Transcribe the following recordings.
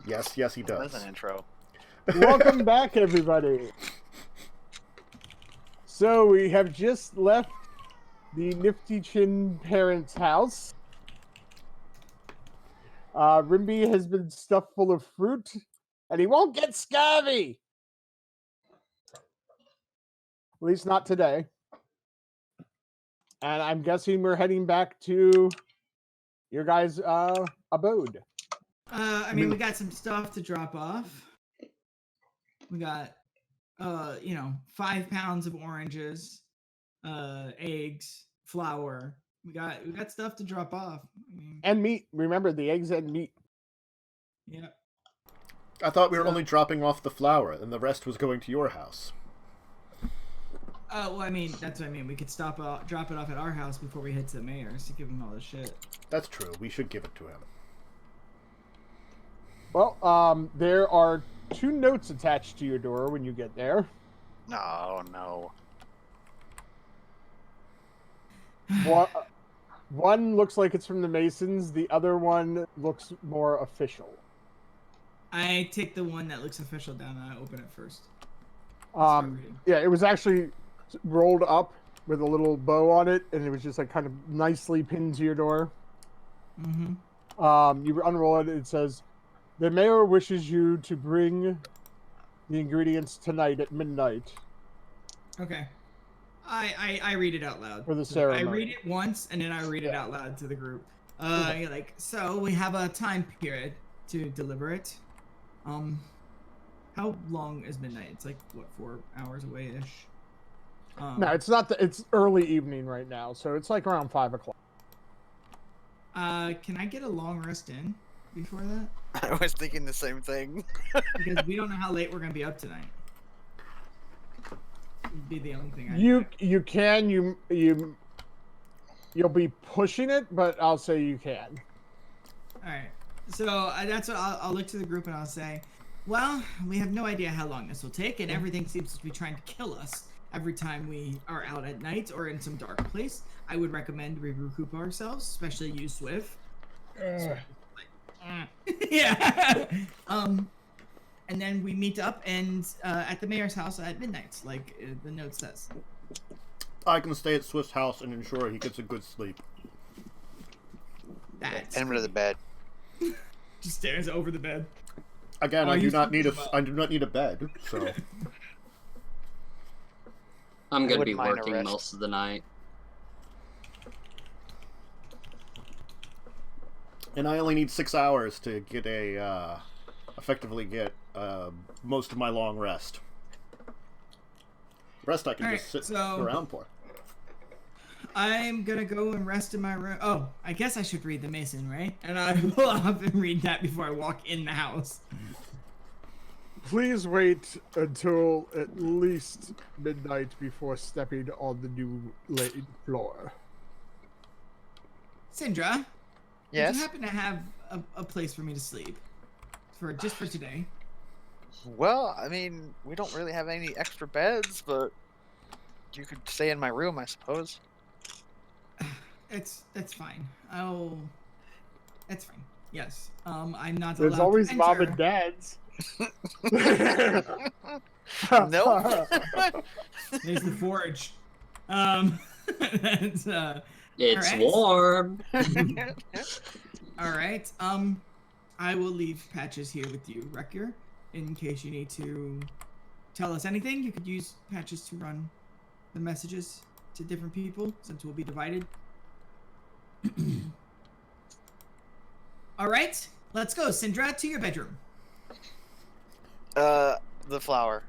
Yes, he does. That's an intro. Welcome back, everybody. So we have just left the Nifty Chin parents' house. Rimby has been stuffed full of fruit, and he won't get scurvy. At least not today. And I'm guessing we're heading back to your guys' abode. I mean, we got some stuff to drop off. We got, 5 pounds of oranges, eggs, flour. We got stuff to drop off. I mean, And meat. Remember, the eggs and meat. yeah. I thought we were only dropping off the flour, and the rest was going to your house. Well, I mean, that's what I mean. We could drop it off at our house before we head to the mayor's to give him all the shit. That's true. We should give it to him. Well, there are 2 notes attached to your door when you get there. No. One looks like it's from the Masons. The other one looks more official. I take the one that looks official down and I open it first. Yeah, it was actually rolled up with a little bow on it, and it was just like kind of nicely pinned to your door. Mm-hmm. You unroll it. It says, "The mayor wishes you to bring the ingredients tonight at midnight." Okay. I read it out loud. For the ceremony. I read it once and then I read it out loud to the group. So we have a time period to deliver it. How long is midnight? It's like what, 4 hours away-ish? No, it's not. It's early evening right now, so it's like around 5 o'clock. Can I get a long rest in before that? I was thinking the same thing. Because we don't know how late we're gonna be up tonight. Would be the only thing. You'll be pushing it, but I'll say you can. All right. So that's what I'll look to the group and I'll say, well, we have no idea how long this will take, and everything seems to be trying to kill us every time we are out at night or in some dark place. I would recommend we recoup ourselves, especially you, Swift. Yeah. And then we meet up and at the mayor's house at midnight, like the note says. I can stay at Swift's house and ensure he gets a good sleep. That's Send him to the bed. just stares over the bed. Again, I do not need a bed, so. I'm gonna be wouldn't mind a working rest. most of the night. And I only need 6 hours to get effectively get most of my long rest. The rest I can just sit around for. I'm gonna go and rest in my room. Oh, I guess I should read the Mason, right? And I will up and read that before I walk in the house. Please wait until at least midnight before stepping on the new laid floor. Sindra, Yes? do you happen to have a place for me to sleep? Just for today? Well, I mean, we don't really have any extra beds, but you could stay in my room, I suppose. That's fine. That's fine. Yes. I'm not There's allowed always to mom enter. and dads. Nope. There's the forge. That's, It's Alright. warm. all right. I will leave Patches here with you, Wrecker, in case you need to tell us anything. You could use Patches to run the messages to different people, since we'll be divided. All right, let's go, Sindra, to your bedroom. The flour.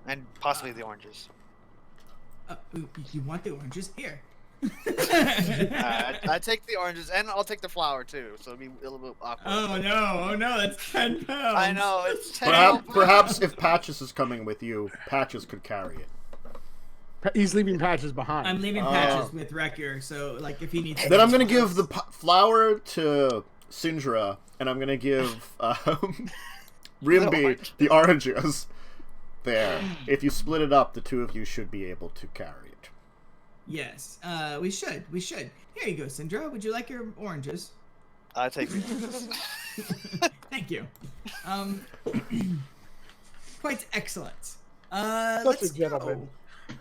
And possibly the oranges. You want the oranges? Here. I take the oranges, and I'll take the flour too, so it'll be a little bit awkward. Oh no, that's 10 pounds. I know, it's 10 Perhaps if Patches is coming with you, Patches could carry it. He's leaving Patches behind. I'm leaving Patches with Wrecker, so like if he needs. Then I'm gonna give the flour to Sindra, and I'm gonna give Rimby the oranges. There. If you split it up, the two of you should be able to carry it. Yes, we should. Here you go, Sindra. Would you like your oranges? I take it. Thank you. Quite excellent. Such Let's a gentleman. go.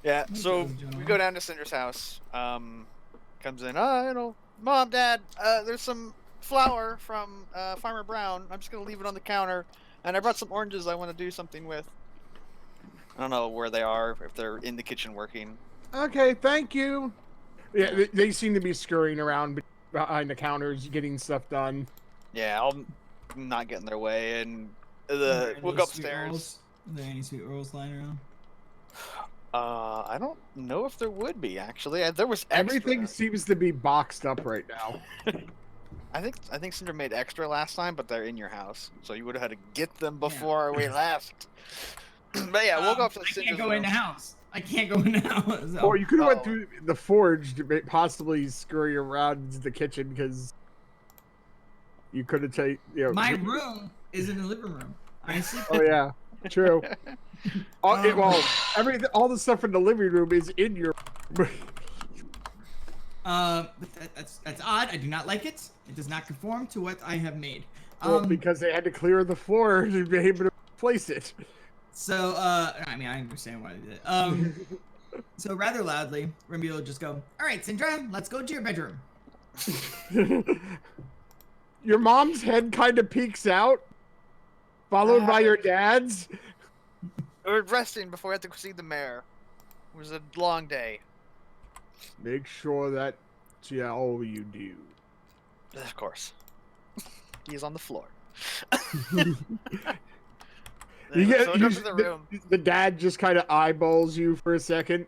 Yeah, so Gentlemen. we go down to Cinder's house. Comes in, Mom, Dad, there's some flour from Farmer Brown. I'm just gonna leave it on the counter, and I brought some oranges I want to do something with. I don't know where they are, if they're in the kitchen working. Okay, thank you. Yeah, they seem to be scurrying around behind the counters, getting stuff done. Yeah, I'll not get in their way, and Are there we'll any go sweet upstairs. rolls? Are there any sweet rolls lying around? I don't know if there would be actually. There was extra. Everything seems to be boxed up right now. I think Cinder made extra last time, but they're in your house, so you would have had to get them before we left. But yeah, we'll go up to I Cinder's can't go room. in the house. I can't go in the house. So. Or you could have went through the forge to possibly scurry around the kitchen because you could have taken. My room is in the living room. I sleep. Oh yeah, true. All the stuff in the living room is in your. But that's odd. I do not like it. It does not conform to what I have made. Because they had to clear the floor to be able to place it. So, I mean, I understand why they did. So rather loudly, Rimby will just go, "All right, Sindra, let's go to your bedroom." Your mom's head kind of peeks out, followed by your dad's. We're resting before we have to see the mayor. It was a long day. Make sure that's all you do. Of course. He's on the floor. You get, So we go to the room. The dad just kind of eyeballs you for a second.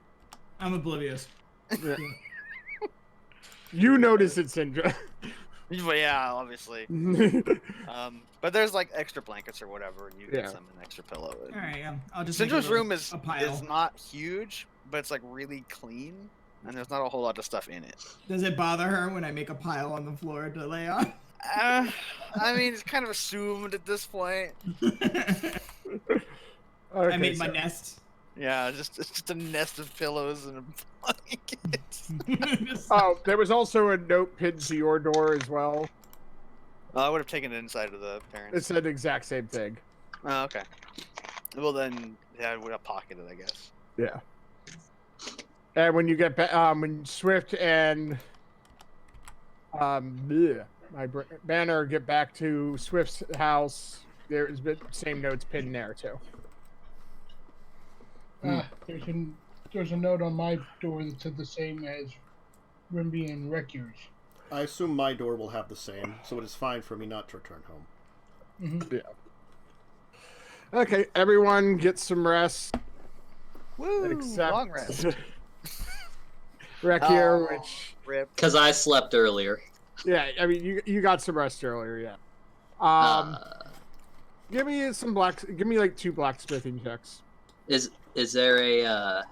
I'm oblivious. Yeah. You notice it, Sindra. Well, yeah, obviously. But there's like extra blankets or whatever, and you get some an extra pillow. All right, I'll just. make Cinder's a little- room is a pile. not huge, but it's like really clean, and there's not a whole lot of stuff in it. Does it bother her when I make a pile on the floor to lay on? I mean, it's kind of assumed at this point. I made my nest. Yeah, it's just a nest of pillows and a blanket. Oh, there was also a note pinned to your door as well. I would have taken it inside of the parents. It said the exact same thing. Oh, okay. Well then, yeah, I would have pocketed it, I guess. Yeah. And when you get back, when Swift and Banner get back to Swift's house, there's been same notes pinned there too. There's a note on my door that said the same as Rimby and Recky's. I assume my door will have the same, so it is fine for me not to return home. Mm-hmm. Yeah. Okay, everyone get some rest. Woo! Except Long rest. Rekier, which Rip. Because I slept earlier. yeah, I mean you got some rest earlier, yeah. Give me like 2 blacksmithing checks. Is there a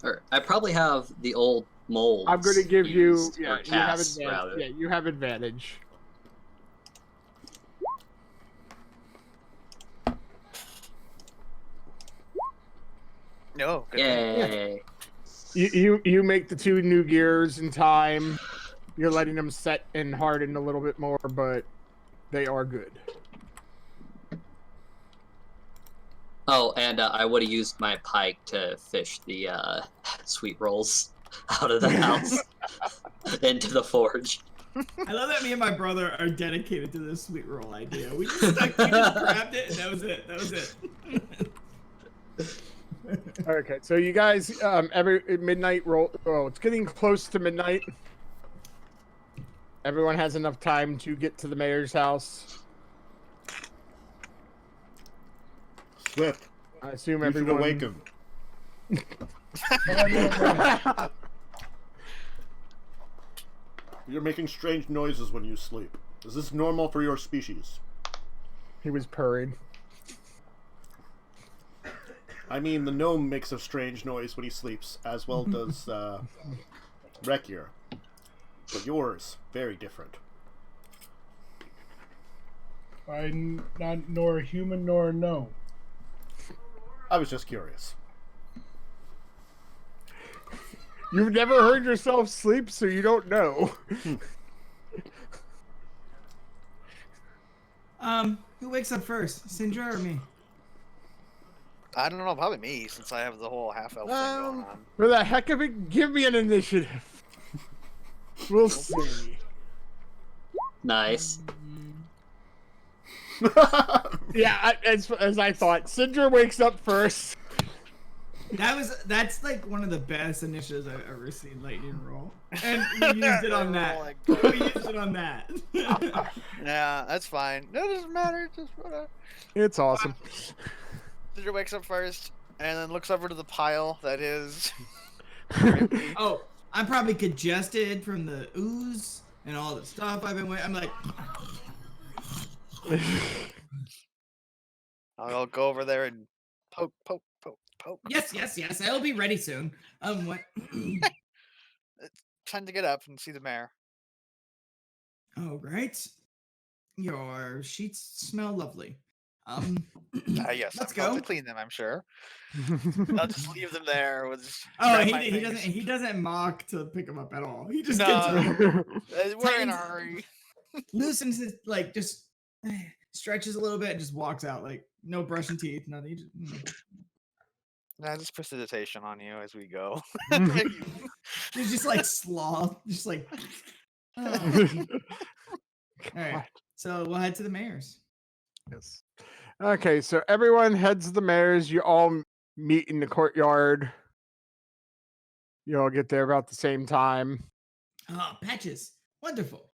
or I probably have the old molds. I'm going to give you used, yeah, or you have casts, advantage. rather. Yeah, you have advantage. No. Good. Yay. You make the 2 new gears in time. You're letting them set and harden a little bit more, but they are good. Oh, and I would have used my pike to fish the sweet rolls out of the house into the forge. I love that me and my brother are dedicated to this sweet roll idea. We just grabbed it, and that was it. That was it. Okay, so you guys, every midnight roll. Oh, it's getting close to midnight. Everyone has enough time to get to the mayor's house. Swift, I assume you should everyone. awake him. You're making strange noises when you sleep. Is this normal for your species? He was purring. I mean, the gnome makes a strange noise when he sleeps, as well does Rekier. But yours, very different. I'm not nor a human nor a gnome. I was just curious. You've never heard yourself sleep, so you don't know. Who wakes up first, Sindra or me? I don't know, probably me, since I have the whole half-elf thing going on. For the heck of it, give me an initiative. We'll see. Nice. Yeah, as I thought, Sindra wakes up first. That's like one of the best initiatives I've ever seen Lightning roll, and we used it on that. Oh my We used it on that. Yeah, that's fine. No, it doesn't matter. Just whatever. It's awesome. Cinder wakes up first, and then looks over to the pile that is. Oh, I'm probably congested from the ooze and all the stuff I've been. I'm like. I'll go over there and poke. Yes. I'll be ready soon. What? It's time to get up and see the mayor. Oh, right. Your sheets smell lovely. Yes, let's I'm about go. to clean them, I'm sure. I'll just leave them there. With Oh, he doesn't mock to pick them up at all. He just gets No, up, we're in a hurry. loosens his just stretches a little bit and just walks out like no brushing teeth, nothing. He just, Nah, just precipitation on you as we go. He's just like sloth, just like. Oh. All right, so we'll head to the mayor's. Yes. Okay, so everyone heads to the mayor's. You all meet in the courtyard. You all get there about the same time. Oh, patches. Wonderful.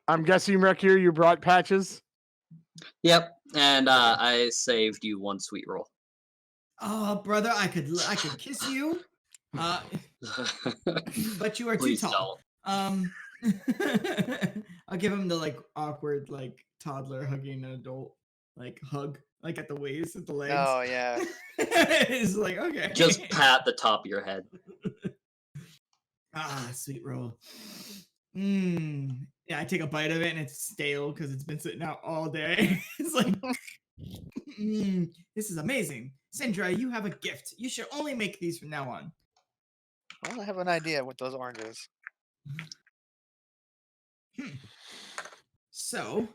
I'm guessing, Rekier, you brought patches? Yep, and I saved you 1 sweet roll. Oh, brother, I could kiss you. But you are too Please tall. I'll give him the like awkward like toddler hugging an adult like hug like at the waist at the legs. Oh yeah. It's like okay. Just pat the top of your head. Ah, sweet roll. Yeah, I take a bite of it and it's stale because it's been sitting out all day. It's like, this is amazing. Sindra, you have a gift. You should only make these from now on. Well, I have an idea with those oranges. So,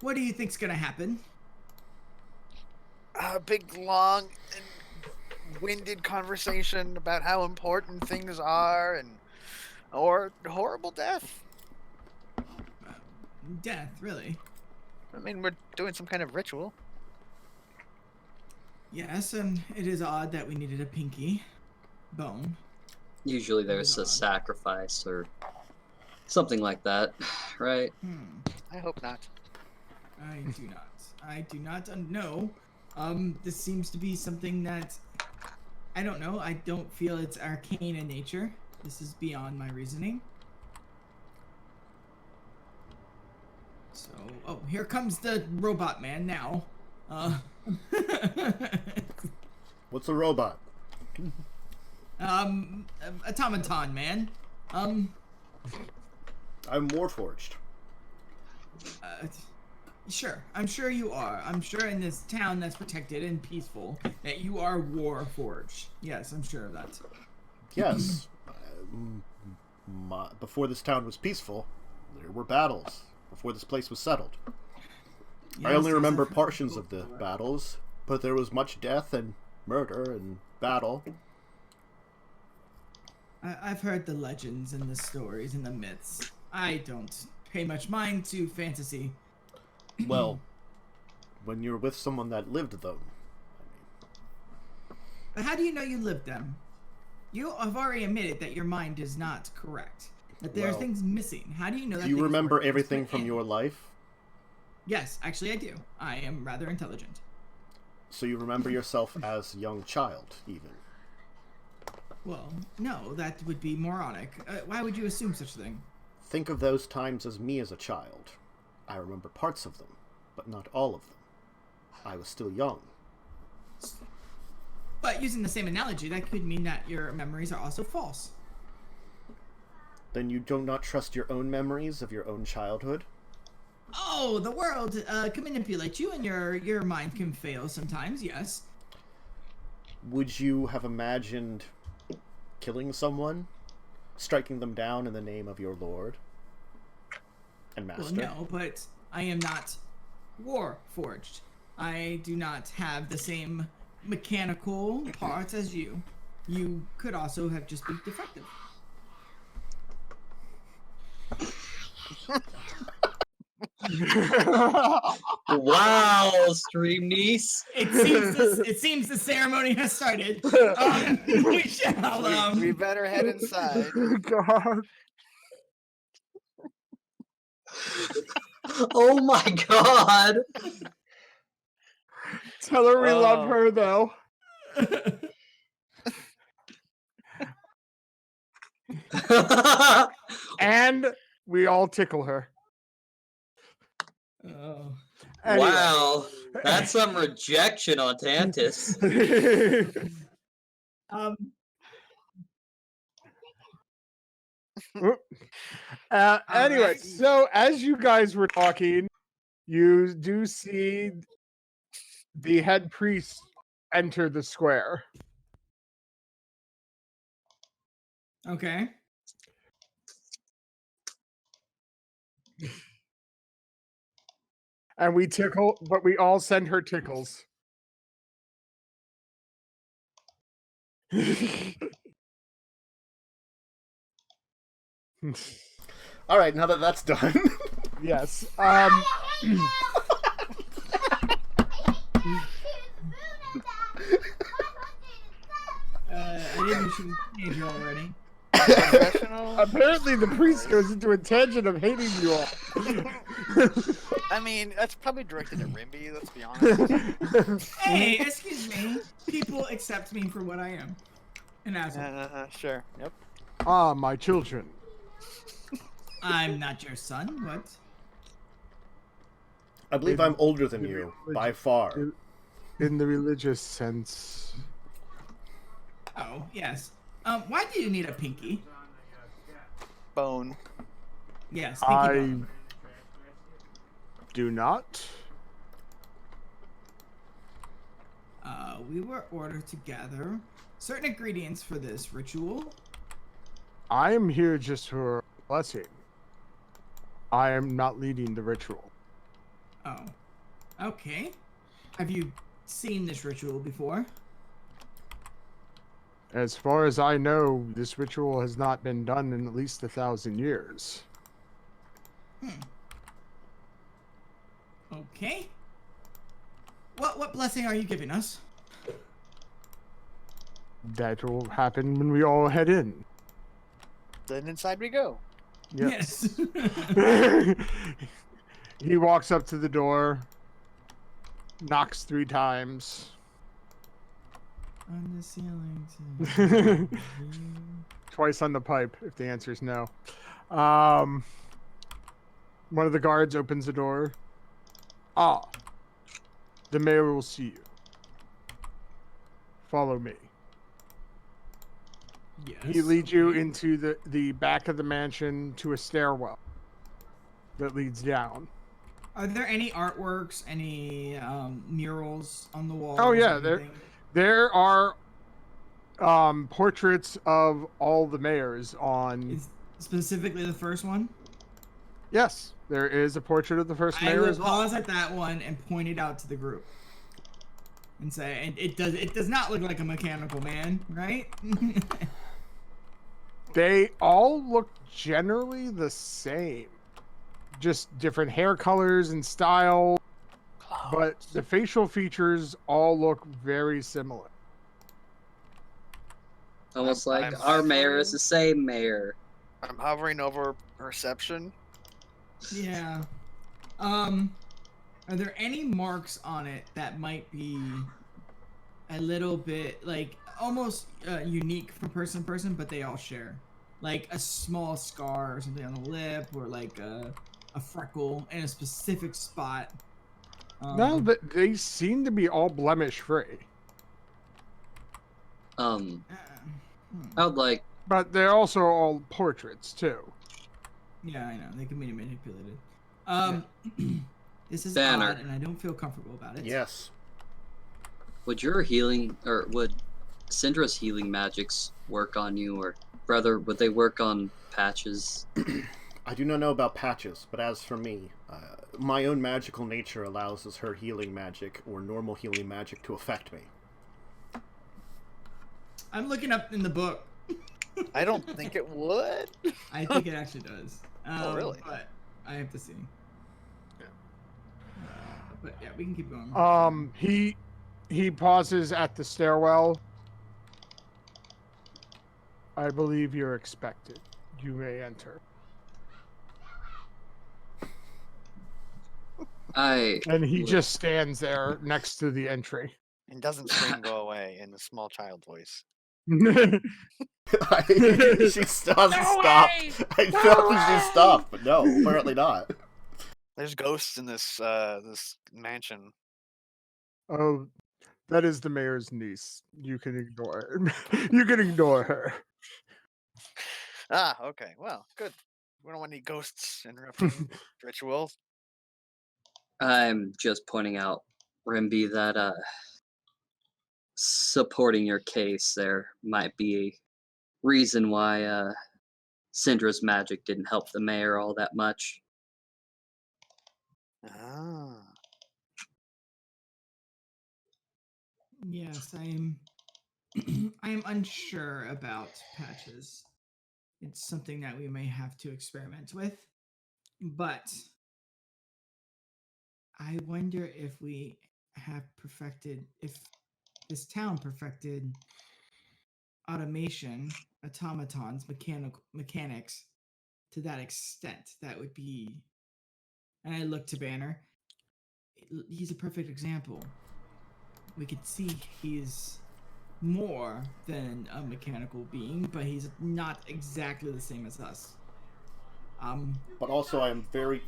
what do you think's gonna happen? A big, long, and winded conversation about how important things are, or horrible death. Death, really? I mean, we're doing some kind of ritual. Yes, and it is odd that we needed a pinky bone. Usually there's a sacrifice or something like that, right? I hope not. I do not know. This seems to be something that I don't know. I don't feel it's arcane in nature. This is beyond my reasoning. So, oh, here comes the robot man now. What's a robot? Automaton man. I'm Warforged. Sure. I'm sure you are. I'm sure in this town that's protected and peaceful that you are Warforged. Yes, I'm sure of that. Yes. Before this town was peaceful, there were battles. Before this place was settled. I only remember portions of the battles, but there was much death and murder and battle. I've heard the legends and the stories and the myths. I don't pay much mind to fantasy. Well, when you're with someone that lived them. But how do you know you lived them? You have already admitted that your mind is not correct. That there are things missing. How do you know that? Do you remember everything from your life? Yes, actually I do. I am rather intelligent. So you remember yourself as a young child, even? Well, no, that would be moronic. Why would you assume such a thing? Think of those times as me as a child. I remember parts of them, but not all of them. I was still young. But using the same analogy, that could mean that your memories are also false. Then you do not trust your own memories of your own childhood? Oh, the world can manipulate you and your mind can fail sometimes, yes. Would you have imagined killing someone? Striking them down in the name of your lord? And Well, master. no, but I am not war forged. I do not have the same mechanical parts as you. You could also have just been defective. Wow, stream niece. It seems the ceremony has started. We shall. We better head inside. God. Oh my god. Tell her we love Oh. her, though. And we all tickle her. Oh. Anyway. Wow, that's some rejection on Tantus. Anyway, right. so as you guys were talking, you do see the head priest enter the square. Okay. And we tickle, but we all send her tickles. All right, now that that's done. Yes. I didn't know she was a teenager already. Professional. Apparently, the priest goes into a tangent of hating you all. I mean, that's probably directed at Rimby. Let's be honest. Hey, excuse me. People accept me for what I am. An asshole. Sure. Yep. Ah, my children. I'm not your son. What? I believe I'm older than you, by far. In the religious sense. Oh, yes. Why do you need a pinky? Bone. Yes, pinky I bone. do not. We were ordered to gather certain ingredients for this ritual. I am here just for a blessing. I am not leading the ritual. Oh. Okay. Have you seen this ritual before? As far as I know, this ritual has not been done in at least 1,000 years. Okay. What blessing are you giving us? That will happen when we all head in. Then inside we go. Yes. Yes. He walks up to the door, knocks 3 times. On the ceiling. Twice on the pipe, if the answer is no. One of the guards opens the door. Ah, the mayor will see you. Follow me. Yes. He leads you into the back of the mansion to a stairwell that leads down. Are there any artworks, any murals on the walls? Oh, yeah, or anything? There are portraits of all the mayors on... Is specifically the first one? Yes, there is a portrait of the first I mayor will as well. pause at that one and point it out to the group. And say, it does not look like a mechanical man, right? They all look generally the same. Just different hair colors and style. But the facial features all look very similar. Almost like I'm our mayor hovering- is the same mayor. I'm hovering over perception. Yeah. Are there any marks on it that might be a little bit like almost unique from person to person, but they all share? Like a small scar or something on the lip, or like a freckle in a specific spot. No, but they seem to be all blemish free. I would like. But they're also all portraits too. Yeah, I know. They can be manipulated. This is Banner. odd, and I don't feel comfortable about it. Yes. Would your healing, or would Syndra's healing magics work on you, or rather, would they work on Patches? I do not know about Patches, but as for me, my own magical nature allows her healing magic, or normal healing magic, to affect me. I'm looking up in the book. I don't think it would. I think it actually does. Oh, really? But I have to see. But yeah, we can keep going. He pauses at the stairwell. I believe you're expected. You may enter. And he just stands there next to the entry. And doesn't scream go away in a small child voice. She doesn't stop. I thought she stopped, but no, apparently not. There's ghosts in this this mansion. Oh, that is the mayor's niece. You can ignore her. You can ignore her. Ah, okay. Well, good. We don't want any ghosts interrupting rituals. I'm just pointing out, Rimby, that supporting your case there might be a reason why Syndra's magic didn't help the mayor all that much. Ah. Yes, I am unsure about Patches. It's something that we may have to experiment with. But I wonder if we have if this town perfected automation, automatons, mechanics to that extent. That would be, and I look to Banner. He's a perfect example. We could see he's more than a mechanical being, but he's not exactly the same as us. But also, I am very...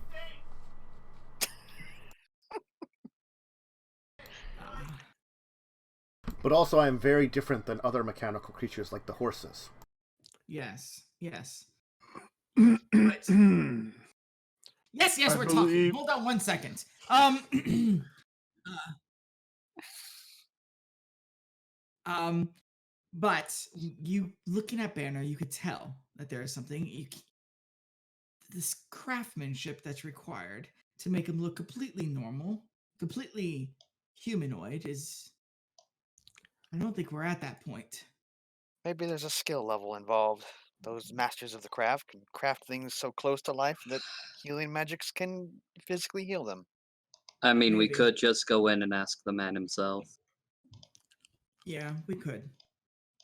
But also, I am very different than other mechanical creatures like the horses. Yes. Yes, we're talking. Hold on 1 second. But you looking at Banner, you could tell that there is something this craftsmanship that's required to make him look completely normal, completely humanoid is. I don't think we're at that point. Maybe there's a skill level involved. Those masters of the craft can craft things so close to life that healing magics can physically heal them. I mean, we Maybe. could just go in and ask the man himself. Yeah, we could.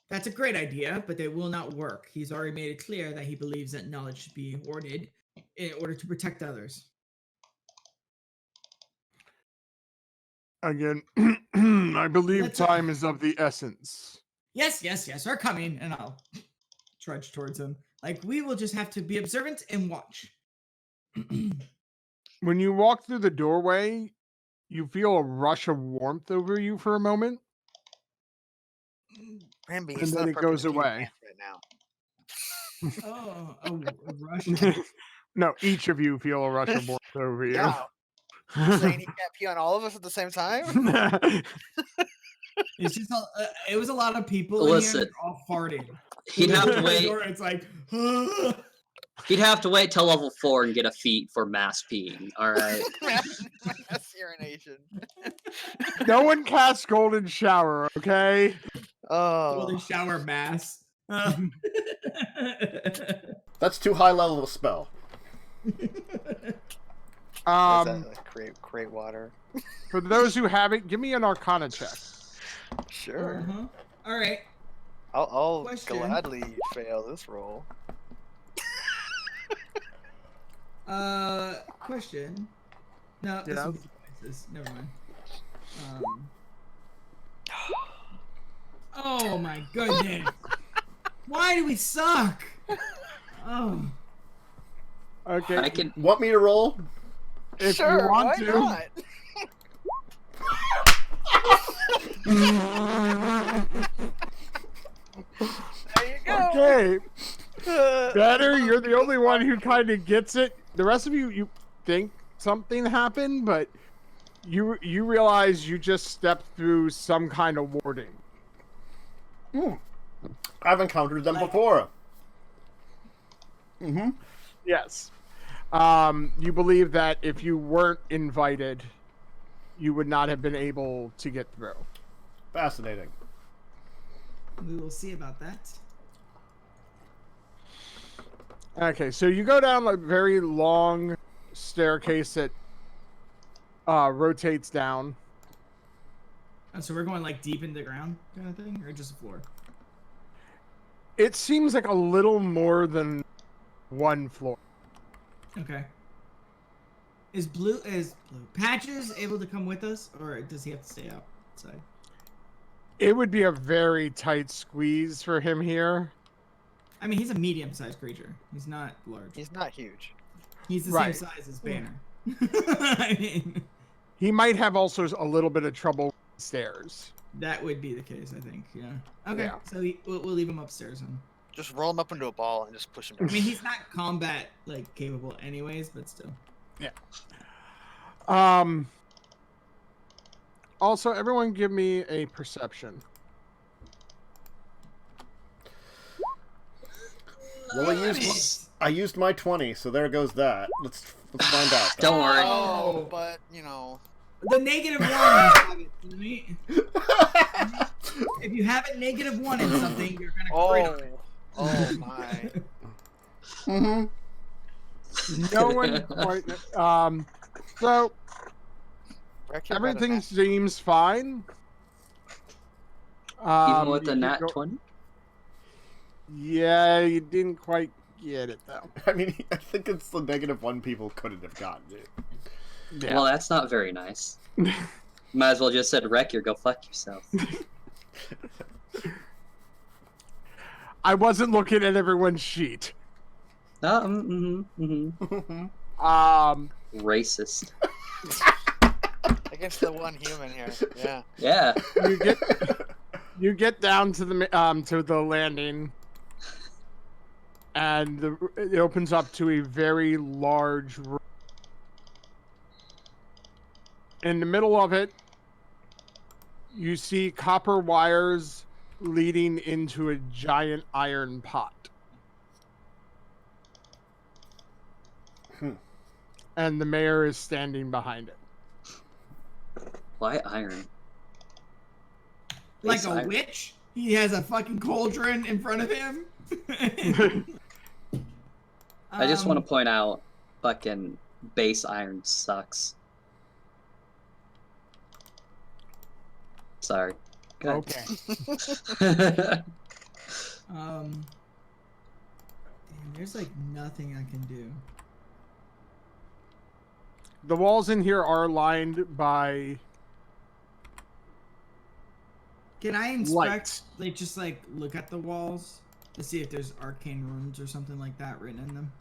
That's a great idea, but it will not work. He's already made it clear that he believes that knowledge should be hoarded in order to protect others. Again, I believe time is of the essence. Yes, we're coming, and I'll trudge towards him. Like, we will just have to be observant and watch. When you walk through the doorway, you feel a rush of warmth over you for a moment. Rimby, And then it goes away. Right now. Oh, a rush. No, each of you feel a rush of warmth over you. Yeah. You're saying he can't pee on all of us at the same time? It's just it was a lot of people Listen, in here all farting. He'd have to wait. It's like He'd have to wait till level 4 and get a feat for mass peeing. All right. Mass urination. No one casts Golden Shower, okay? Oh. Golden Shower mass. That's too high level of a spell. Create water. For those who haven't, give me an Arcana check. Sure. All right. I'll gladly fail this roll. Question. No, this will be devices. Never mind. Oh my goodness. Why do we suck? Oh. Okay. I can. Want me to roll? If Sure, you want why to. not? There you go. Okay. Better, you're the only one who kind of gets it. The rest of you think something happened, but you realize you just stepped through some kind of warding. I've encountered them before. Mm-hmm. Yes. You believe that if you weren't invited, you would not have been able to get through. Fascinating. We will see about that. Okay, so you go down a very long staircase that rotates down. Oh, so we're going like deep into the ground kind of thing, or just the floor? It seems like a little more than one floor. Okay. Is blue Patches able to come with us, or does he have to stay outside? It would be a very tight squeeze for him here. I mean, he's a medium-sized creature. He's not large. He's not huge. He's the Right. same size as Banner. I mean, He might have also a little bit of trouble with stairs. that would be the case, I think. Yeah. Okay. Yeah. So we'll leave him upstairs then. Just roll him up into a ball and just push him I down. mean, he's not combat capable, anyways, but still. Yeah. Also, everyone give me a perception. Well, I used my 20, so there goes that. Let's find out. Don't worry. Oh, but you know. The -1 have it, right? If you have a -1 in something, you're gonna crit on it. Oh my. No one quite. So Wreck your everything meta-map. seems fine. Even with the you nat go- 20? Yeah, you didn't quite get it though. I mean, I think it's the -1 people couldn't have gotten it. Yeah. Well, that's not very nice. Might as well just said, Wreck, go fuck yourself. I wasn't looking at everyone's sheet. Racist. Against the one human here. Yeah. Yeah. You get down to the landing, and it opens up to a very large room. In the middle of it, you see copper wires leading into a giant iron pot. And the mayor is standing behind it. Why iron? Like Base a iron. witch? He has a fucking cauldron in front of him? I just want to point out, fucking base iron sucks. Sorry. Go Okay. ahead. Damn, there's like nothing I can do. The walls in here are lined by Can I inspect, lights. just look at the walls to see if there's arcane runes or something like that written in them?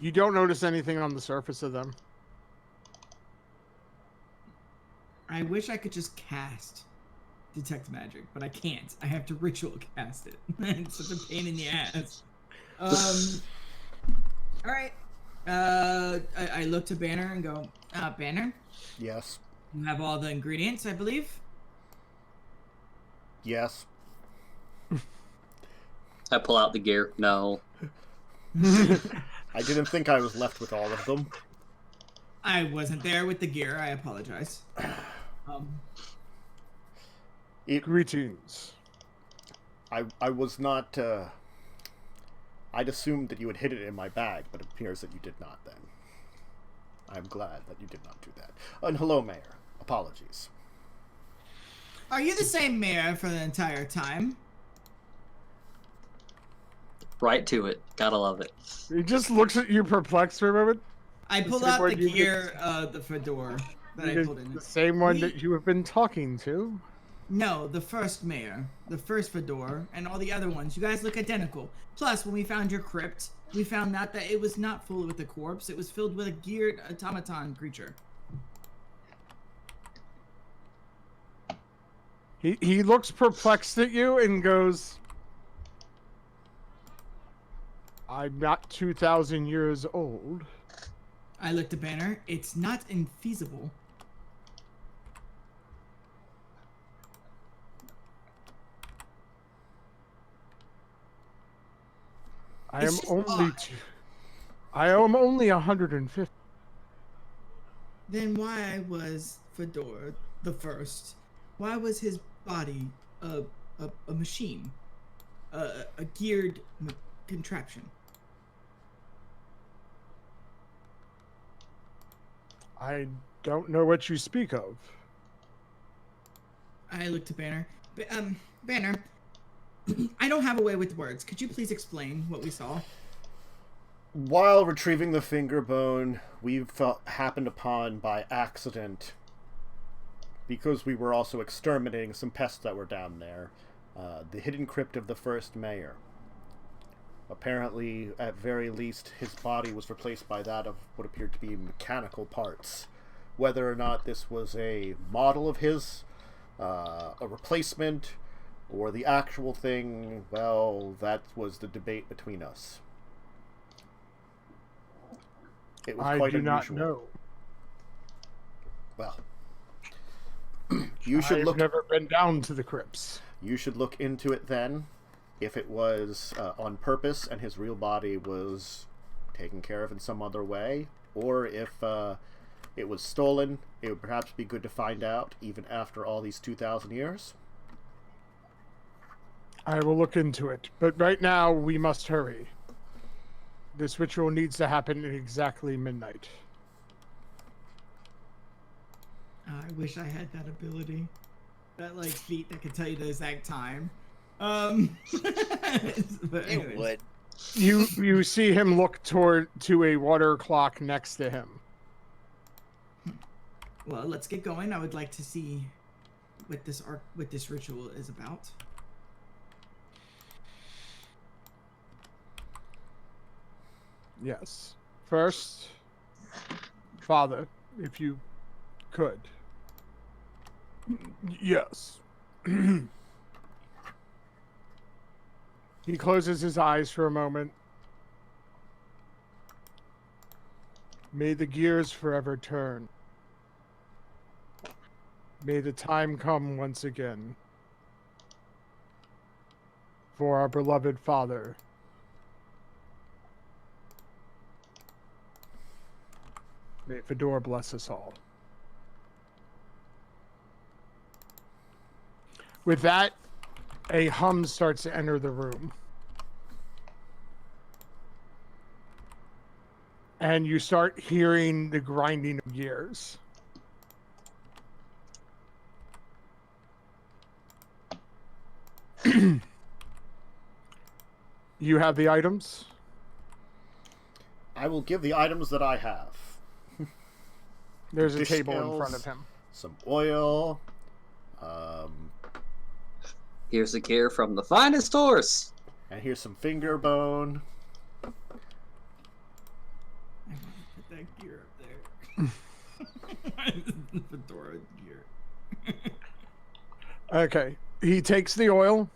You don't notice anything on the surface of them. I wish I could just cast detect magic, but I can't. I have to ritual cast it. It's such a pain in the ass. All right. I look to Banner and go, Banner, Yes. you have all the ingredients, I believe. Yes. I pull out the gear. No. I didn't think I was left with all of them. I wasn't there with the gear. I apologize. Greetings. I was not, I'd assumed that you had hid it in my bag, but it appears that you did not then. I'm glad that you did not do that. And hello, Mayor. Apologies. Are you the same mayor for the entire time? Right to it. Gotta love it. He just looks at you perplexed for a moment. I pulled same out one the you gear, the fedora that I It is pulled in. the same one We- that you have been talking to. No, the first mayor, the first fedora, and all the other ones. You guys look identical. Plus, when we found your crypt, we found out that it was not full with a corpse. It was filled with a geared automaton creature. He looks perplexed at you and goes, I'm not 2,000 years old. I looked at Banner. It's not infeasible. I am It's just only odd. I am only 150. Then why was Fedor the first? Why was his body a machine? A geared contraption? I don't know what you speak of. I look to Banner. Banner, I don't have a way with words. Could you please explain what we saw? While retrieving the finger bone, we happened upon by accident, because we were also exterminating some pests that were down there, the hidden crypt of the first mayor. Apparently, at very least, his body was replaced by that of what appeared to be mechanical parts. Whether or not this was a model of his, a replacement, or the actual thing, well, that was the debate between us. It was quite unusual. I do not know. Well, you should I've look. never been down to the crypts. You should look into it then. If it was on purpose and his real body was taken care of in some other way, or if it was stolen, it would perhaps be good to find out, even after all these 2,000 years. I will look into it, but right now we must hurry. This ritual needs to happen at exactly midnight. I wish I had that ability. That, like, feat that could tell you the exact time. But It would. You see him look to a water clock next to him. Well, let's get going. I would like to see what this ritual is about. Yes. First, Father, if you could. Yes. He closes his eyes for a moment. May the gears forever turn. May the time come once again for our beloved father. May Fedor bless us all. With that, a hum starts to enter the room. And you start hearing the grinding of gears. You have the items? I will give the items that I have. There's a Dish table in scales, front of him. some oil. Here's the gear from the finest horse. And here's some finger bone. I want to put that gear up there. Fedora gear. Okay. He takes the oil.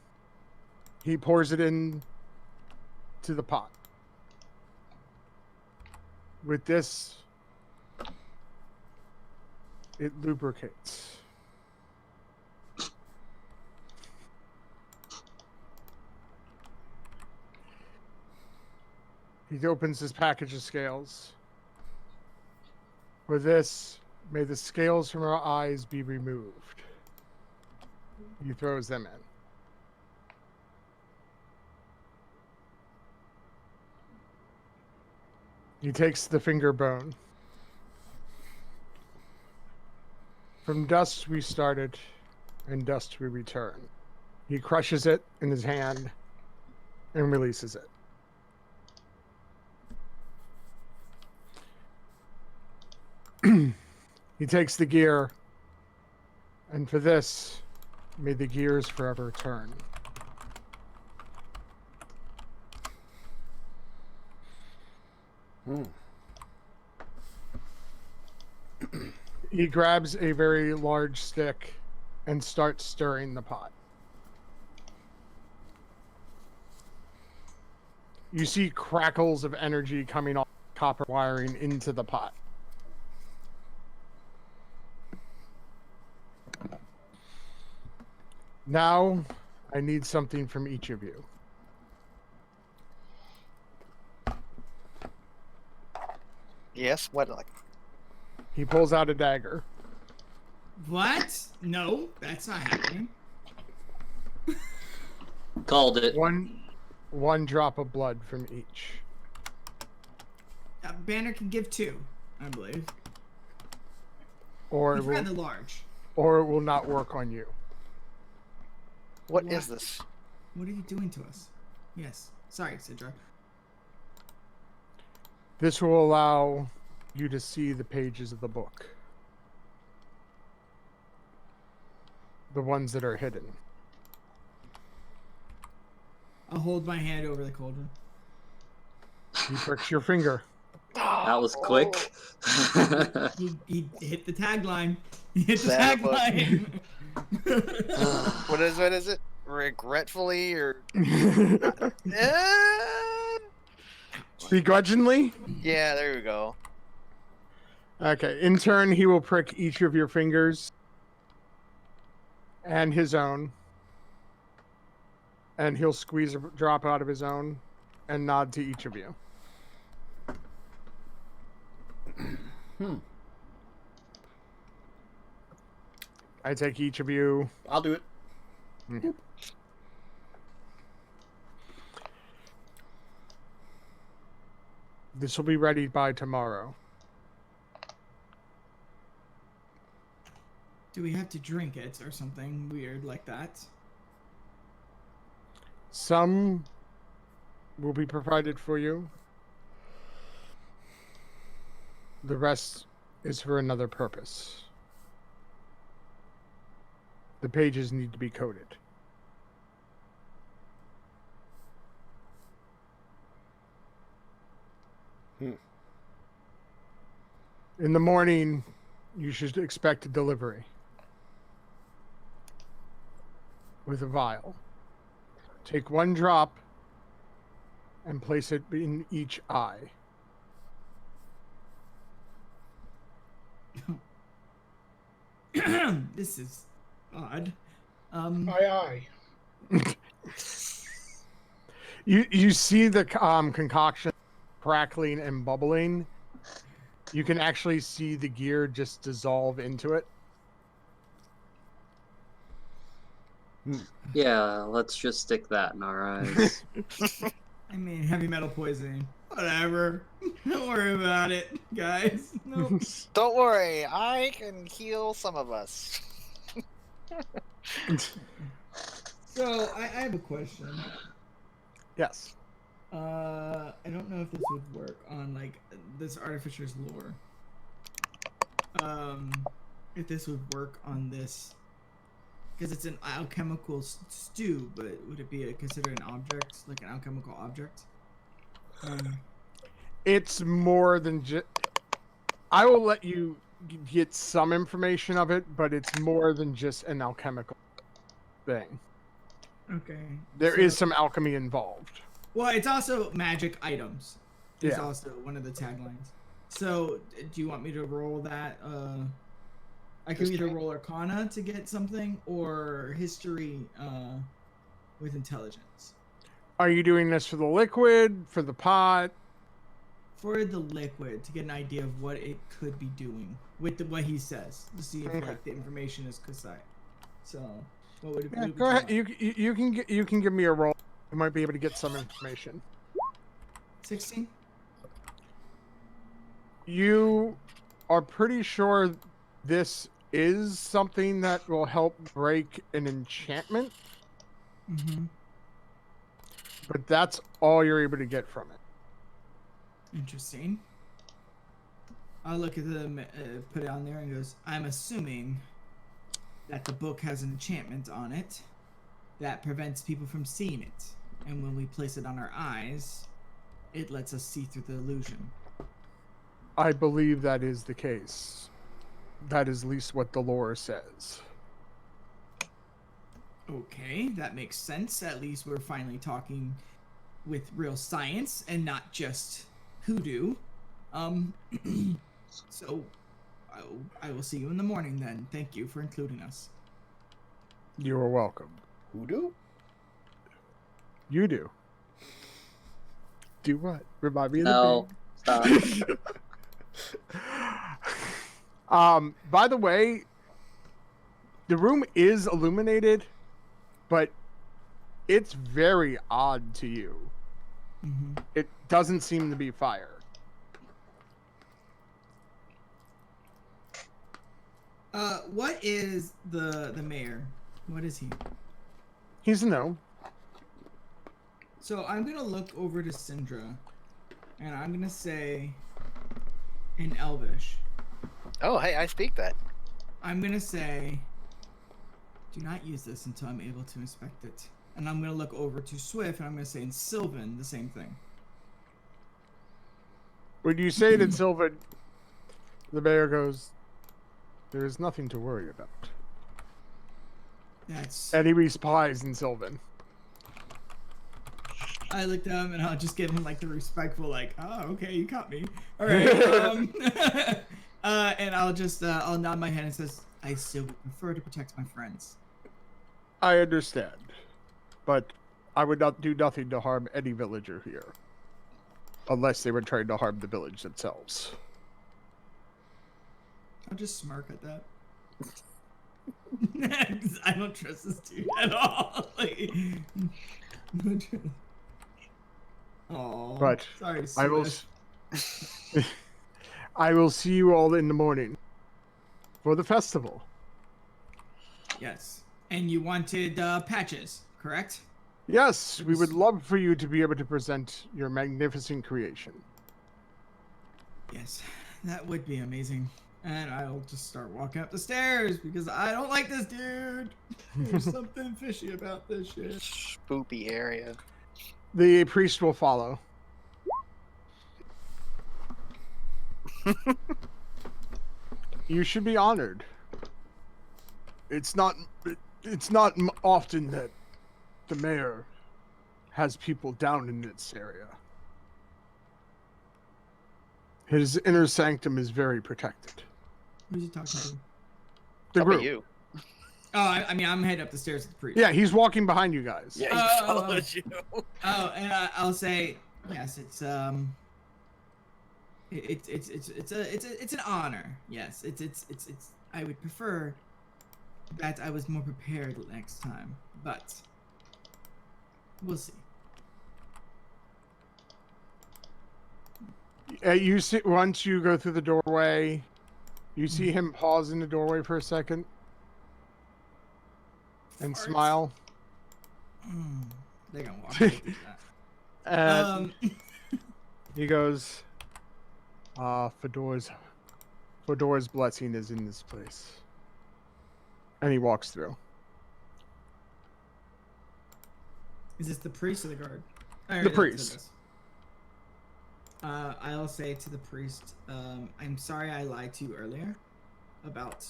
He pours it in to the pot. With this, it lubricates. He opens his package of scales. For this, may the scales from our eyes be removed. He throws them in. He takes the finger bone. From dust we started, and dust we return. He crushes it in his hand and releases it. He takes the gear, and for this, may the gears forever turn. He grabs a very large stick and starts stirring the pot. You see crackles of energy coming off copper wiring into the pot. Now, I need something from each of you. Yes. What? Like? He pulls out a dagger. What? No, that's not happening. Called it. One drop of blood from each. Banner can give 2, I believe. Or It's it will, rather large. or it will not work on you. What is this? What are you doing to us? Yes. Sorry, Sidra. This will allow you to see the pages of the book. The ones that are hidden. I'll hold my hand over the cauldron. He pricks your finger. That was quick. He hit the tagline. He hit the That book. tagline. What is it? Regretfully or? Begrudgingly? Yeah, there we go. Okay. In turn, he will prick each of your fingers. And his own. And he'll squeeze a drop out of his own and nod to each of you. I take each of you. I'll do it. Okay. This will be ready by tomorrow. Do we have to drink it or something weird like that? Some will be provided for you. The rest is for another purpose. The pages need to be coded. In the morning, you should expect a delivery with a vial. Take one drop and place it in each eye. This is odd. Aye. You see the concoction crackling and bubbling. You can actually see the gear just dissolve into it. Yeah, let's just stick that in our eyes. I mean, heavy metal poisoning. Whatever. Don't worry about it, guys. No. Don't worry, I can heal some of us. So, I have a question. Yes. I don't know if this would work on, like, this Artificer's lore. If this would work on this. Because it's an alchemical stew, but would it be considered an object? Like an alchemical object? It's more than just... I will let you get some information of it, but it's more than just an alchemical thing. Okay. There is some alchemy involved. Well, it's also magic items. It's Yeah. also one of the taglines. So, do you want me to roll that? I can either roll Arcana to get something, or History with Intelligence. Are you doing this for the liquid, for the pot? For the liquid, to get an idea of what it could be doing with what he says, to see if like the information is concise. So, what would it be? Go ahead. You can give me a roll. You might be able to get some information. 16. You are pretty sure this is something that will help break an enchantment, Mm-hmm. but that's all you're able to get from it. Interesting. I'll look at the put it on there and goes, I'm assuming that the book has an enchantment on it that prevents people from seeing it. And when we place it on our eyes, it lets us see through the illusion. I believe that is the case. That is at least what the lore says. Okay, that makes sense. At least we're finally talking with real science and not just hoodoo. So I will see you in the morning then. Thank you for including us. You are welcome. Hoodoo? You do. Do what? Remind me of No, the stop. By the way, the room is illuminated, but it's very odd to you. Mm-hmm. It doesn't seem to be fire. What is the mayor? What is he? He's a gnome. So I'm gonna look over to Syndra, and I'm gonna say in Elvish. Oh, hey, I speak that. I'm gonna say, do not use this until I'm able to inspect it. And I'm gonna look over to Swift, and I'm gonna say in Sylvan the same thing. When you say it in Sylvan, the mayor goes, "There is nothing to worry about." That's. And he replies in Sylvan. I look down and I'll just give him like the respectful, like, "Oh, okay, you caught me. All right." And I'll just I'll nod my head and says, "I still would prefer to protect my friends." I understand, but I would not do nothing to harm any villager here, unless they were trying to harm the village themselves. I'll just smirk at that. 'Cause I don't trust this dude at all. Like, oh, But sorry, I will. Swift. I will see you all in the morning for the festival. Yes, and you wanted patches, correct? Yes, we would love for you to be able to present your magnificent creation. Yes, that would be amazing. And I'll just start walking up the stairs because I don't like this dude. There's something fishy about this shit. Spoopy area. The priest will follow. You should be honored. It's not often that the mayor has people down in this area. His inner sanctum is very protected. Who's he talking to? The How group. about you? Oh, I mean, I'm heading up the stairs with the priest. Yeah, he's walking behind you guys. Yeah, Oh, he follows you. Oh, and I'll say yes. It's it's an honor. Yes, it's. I would prefer that I was more prepared next time, but we'll see. You see, once you go through the doorway, you see him pause in the doorway for a second and Farts. smile. They're gonna walk away from that. And he goes, Fedora's blessing is in this place. And he walks through. Is this the priest or the guard? The priest. I'll say to the priest, I'm sorry I lied to you earlier about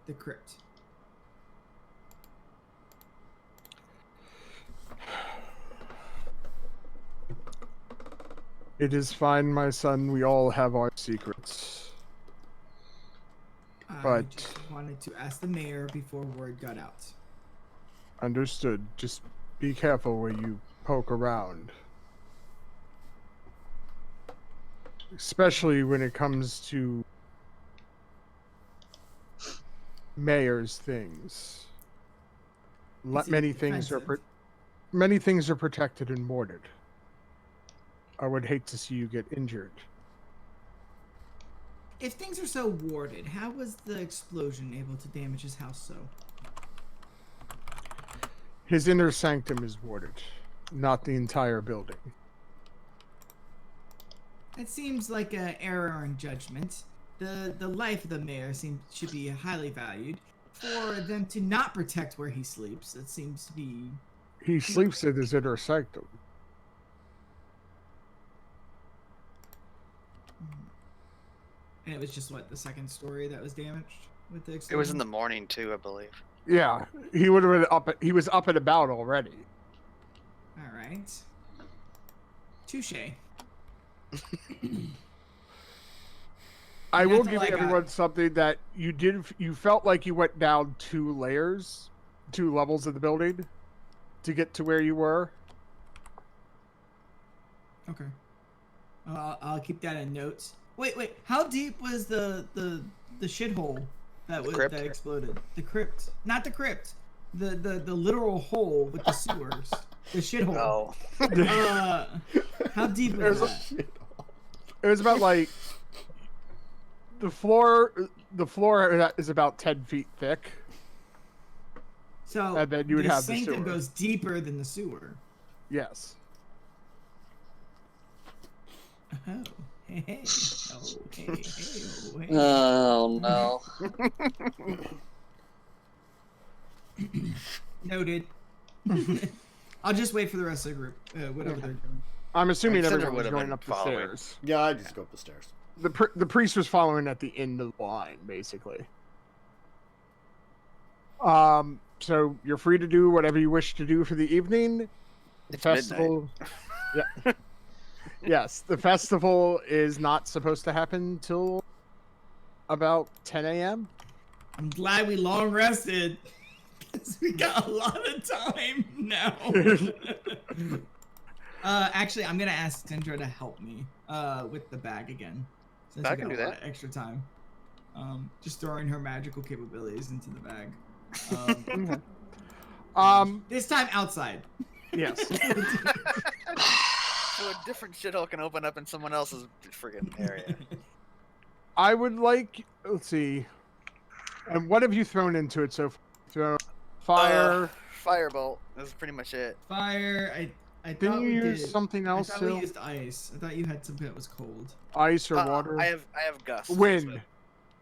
the crypt. It is fine, my son. We all have our secrets. I But- just wanted to ask the mayor before word got out. Understood. Just be careful where you poke around. Especially when it comes to mayor's things. It's Many things are defensive. many things are protected and warded. I would hate to see you get injured. If things are so warded, how was the explosion able to damage his house so? His inner sanctum is warded, not the entire building. It seems like an error in judgment. The life of the mayor should be highly valued. For them to not protect where he sleeps, it seems to be. He sleeps in his inner sanctum. And it was just what, the second story that was damaged with the explosion? It was in the morning too, I believe. Yeah, he would have been up. He was up and about already. All right. Touche. I will That's give all I got. everyone something that you did. You felt like you went down 2 levels of the building to get to where you were. Okay. I'll keep that in notes. Wait. How deep was the the shithole that was crypt? that exploded? The crypt, not the crypt. The literal hole with the sewers. The shithole. Oh. How deep was that? Shit. It was about like the floor. The floor is about 10 feet thick. So And then you would the have the sanctum sewer. goes deeper than the sewer. Yes. Oh, hey, hey. Oh, hey, hey, oh, hey. Oh no. Noted. I'll just wait for the rest of the group. Whatever they're doing. I'm assuming Cinder everyone was would've going been up the following. stairs. Yeah, I just go up the stairs. The priest was following at the end of the line, basically. So you're free to do whatever you wish to do for the evening. The It's festival. Yeah. Yes, the festival is not supposed to happen till about 10 a.m. I'm glad we long rested. 'Cause we got a lot of time now. Actually, I'm gonna ask Sindra to help me with the bag again. Since I we can got do a lot that. of extra time. Just throwing her magical capabilities into the bag. This time outside. Yes. So a different shithole can open up in someone else's friggin' area. I would like. Let's see. And what have you thrown into it so far? Thrown fire. Firebolt. That's pretty much it. Fire. I Didn't thought you we use did. something I else thought we too? used ice. I thought you had something that was cold. Ice or water? I have gust. Wind.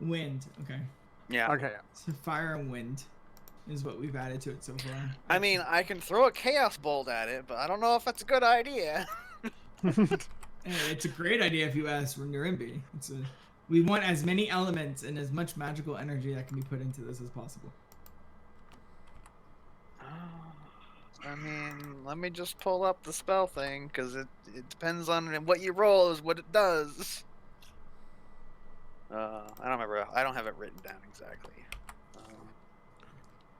Wind. Okay. Yeah. Okay. So fire and wind is what we've added to it so far. I mean, I can throw a chaos bolt at it, but I don't know if that's a good idea. Hey, it's a great idea if you ask Nirimbi. We want as many elements and as much magical energy that can be put into this as possible. I mean, let me just pull up the spell thing, because it depends on what you roll is what it does. I don't remember. I don't have it written down exactly.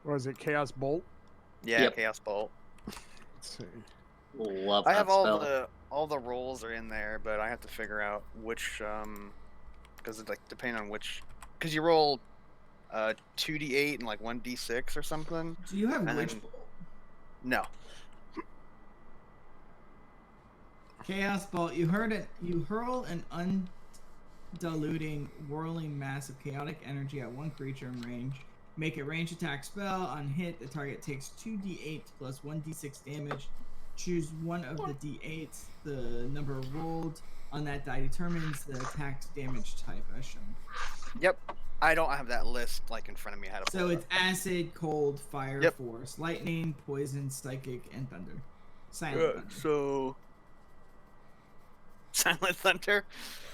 What is it? Chaos Bolt? Yeah, Yep. Chaos Bolt. Let's see. Love I that have spell. all the rolls are in there, but I have to figure out which because it like depending on which, because you roll 2d8 and like 1d6 or something. Do you have And Witch then- Bolt? No. Chaos Bolt. You heard it. You hurl an undiluting, whirling mass of chaotic energy at one creature in range. Make a range attack spell. On hit, the target takes 2d8 plus 1d6 damage. Choose one of the d8s. The number rolled on that die determines the attack's damage type as shown. Yep. I don't have that list like in front of me. How to So pull it it's acid, cold, fire, Yep. force, lightning, poison, psychic, and thunder. up. Silent thunder. So Silent Thunder.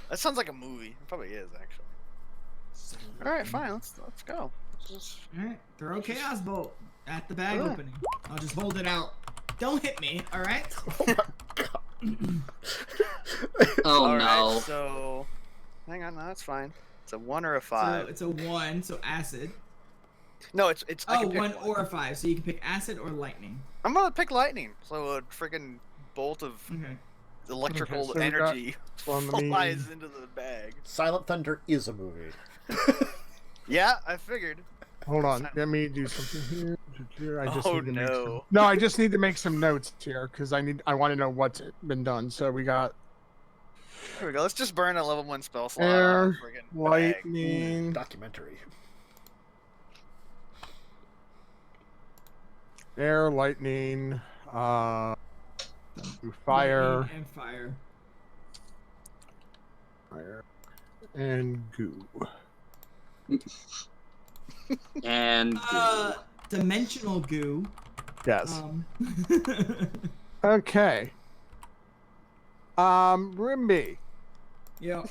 That sounds like a movie. It probably is actually. All right, fine. Let's go. Just... Alright, throw Chaos Bolt at the bag Ugh. opening. I'll just hold it out. Don't hit me, alright? Oh All no. right, so hang on. No, that's fine. It's a 1 or a 5. So it's a 1, so acid. No, it's. I Oh, can pick 1 or a 5, so you can pick acid or lightning. I'm gonna pick lightning. So a freaking bolt of Okay. electrical Okay, so we got energy one of the- flies into the bag. Silent Thunder is a movie. Yeah, I figured. Hold on. Let me do something here. I just Oh need to make some... no. No, I just need to make some notes here because I want to know what's been done. So we got Here we go. Let's just burn a level 1 spell slot. air, on the friggin' bag. lightning, Documentary. air, lightning, fire, Lightning and fire. fire, and goo. And Dimensional goo. Yes. Um, Okay. Rimby, yeah.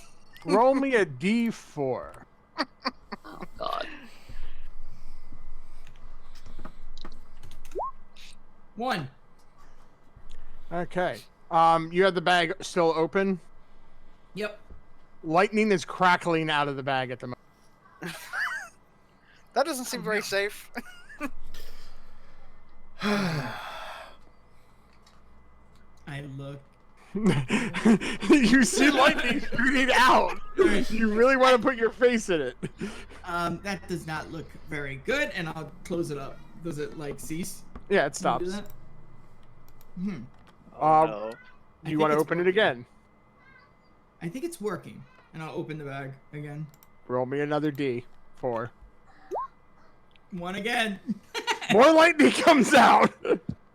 roll me a d4. oh god. 1. Okay. You have the bag still open. Yep. Lightning is crackling out of the bag at the moment. That doesn't seem very safe. I look You see lightning shooting out. You really want to put your face in it. That does not look very good, and I'll close it up. Does it like cease? Yeah, it Can stops. you do that? Hmm. Oh, no. Do you want to open it again? I think it's working, and I'll open the bag again. Roll me another D. 4. One again. More lightning comes out.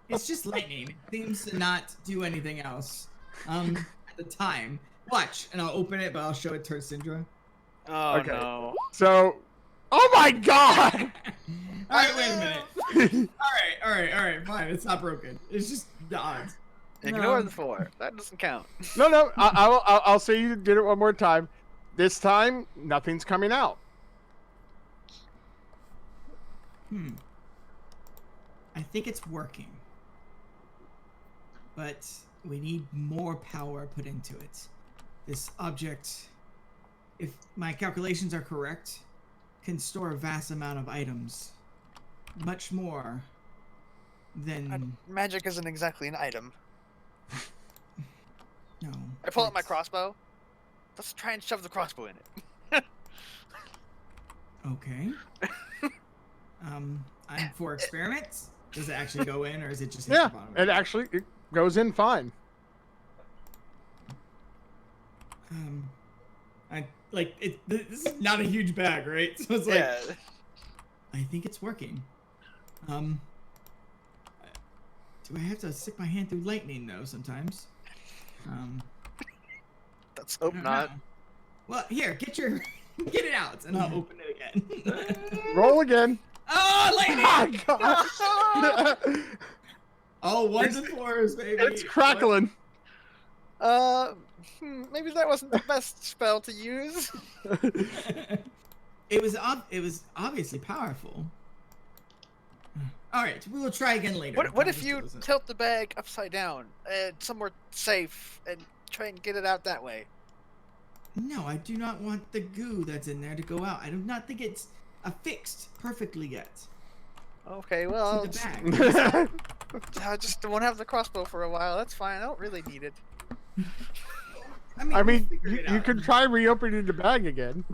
It's just lightning. It seems to not do anything else. At the time. Watch, and I'll open it, but I'll show it to Syndra. Oh, Okay. no. So, oh my god! Alright, wait a minute. Alright, fine. It's not broken. It's just the odds. Ignore the 4. That doesn't count. No, I'll say you did it one more time. This time, nothing's coming out. I think it's working. But we need more power put into it. This object, if my calculations are correct, can store a vast amount of items. Much more than... Magic isn't exactly an item. No. I pull out my crossbow. Let's try and shove the crossbow in it. Okay. I'm for experiments. Does it actually go in, or is it just hit Yeah, the bottom? it actually goes in fine. This is not a huge bag, right? So it's like, Yeah. I think it's working. Do I have to stick my hand through lightning though sometimes? Let's hope I don't not. know. Well, here, get it out, and I'll open it again. Roll again. Oh, lightning! Oh, God. Oh, 1s and 4s, baby. It's crackling. Maybe that wasn't the best spell to use. It was obviously powerful. All right, we will try again later. What if you tilt the bag upside down and somewhere safe and try and get it out that way? No, I do not want the goo that's in there to go out. I do not think it's affixed perfectly yet. Okay, well, To the bag. I just won't have the crossbow for a while. That's fine. I don't really need it. I we'll mean, figure it you out. could try reopening the bag again.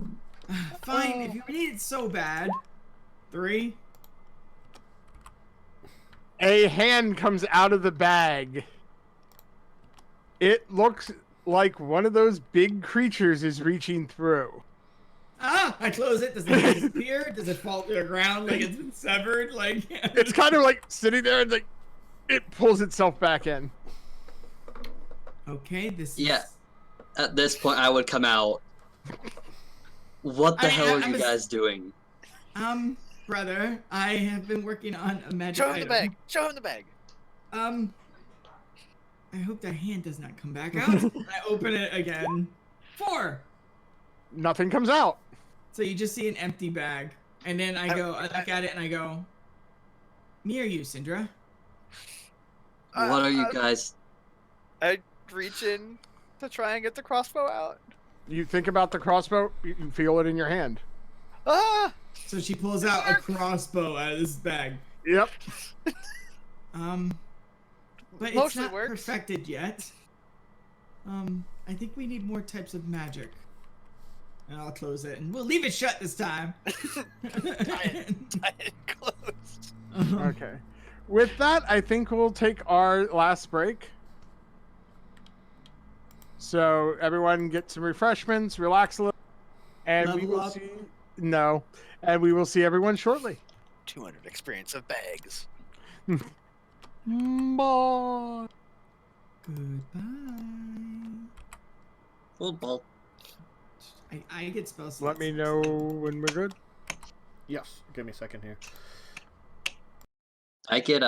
Fine, if you need it so bad. 3. A hand comes out of the bag. It looks like one of those big creatures is reaching through. Ah! I close it. Does it disappear? Does it fall to the ground like it's been severed? Like It's kind of like sitting there and like it pulls itself back in. Okay, this Yeah. is... At this point, I would come out. What the hell are you guys doing? Brother, I have been working on a magic Show him item. the bag. Show him the bag. I hope that hand does not come back out. I open it again. 4. Nothing comes out. So you just see an empty bag. And then I look at it and I go, me or you, Syndra? What are you guys? I reach in to try and get the crossbow out. You think about the crossbow, you feel it in your hand. Ah! So she pulls out a crossbow out of this bag. Yep. But it's Mostly not works. perfected yet. I think we need more types of magic. And I'll close it, and we'll leave it shut this time. Tie it closed. Okay. With that, I think we'll take our last break. So everyone get some refreshments, relax a little, and we Level will up. see. No, and we will see everyone shortly. 200 experience of bags. Bye. Goodbye. Football. I get spell slots. Let me know when we're good. Yes, give me a second here. I get